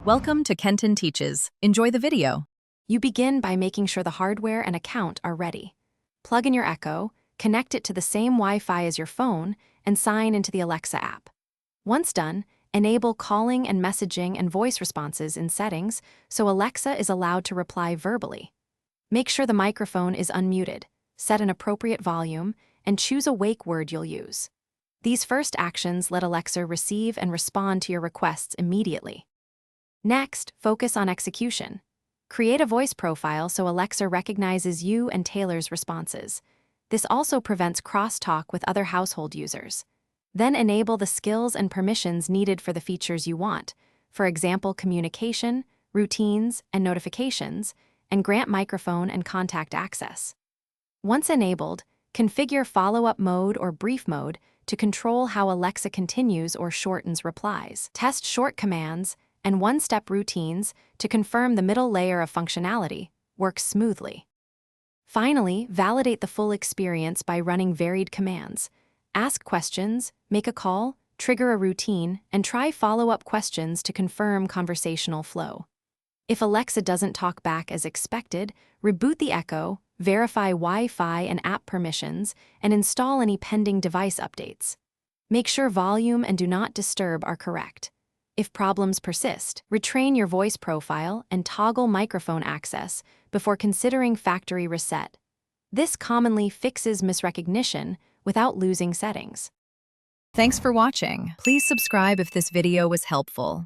Welcome to Kenton Teaches. Enjoy the video. You begin by making sure the hardware and account are ready. Plug in your Echo, connect it to the same Wi-Fi as your phone, and sign into the Alexa app. Once done, enable calling and messaging and voice responses in settings so Alexa is allowed to reply verbally. Make sure the microphone is unmuted, set an appropriate volume, and choose a wake word you'll use. These first actions let Alexa receive and respond to your requests immediately. Next, focus on execution. Create a voice profile so Alexa recognizes you and tailors responses. This also prevents crosstalk with other household users. Then enable the skills and permissions needed for the features you want, for example, communication, routines, and notifications, and grant microphone and contact access. Once enabled, configure follow-up mode or brief mode to control how Alexa continues or shortens replies. Test short commands and one-step routines to confirm the middle layer of functionality works smoothly. Finally, validate the full experience by running varied commands. Ask questions, make a call, trigger a routine, and try follow-up questions to confirm conversational flow. If Alexa doesn't talk back as expected, reboot the Echo, verify Wi-Fi and app permissions, and install any pending device updates. Make sure volume and do not disturb are correct. If problems persist, retrain your voice profile and toggle microphone access before considering factory reset. This commonly fixes misrecognition without losing settings. Thanks for watching. Please subscribe if this video was helpful.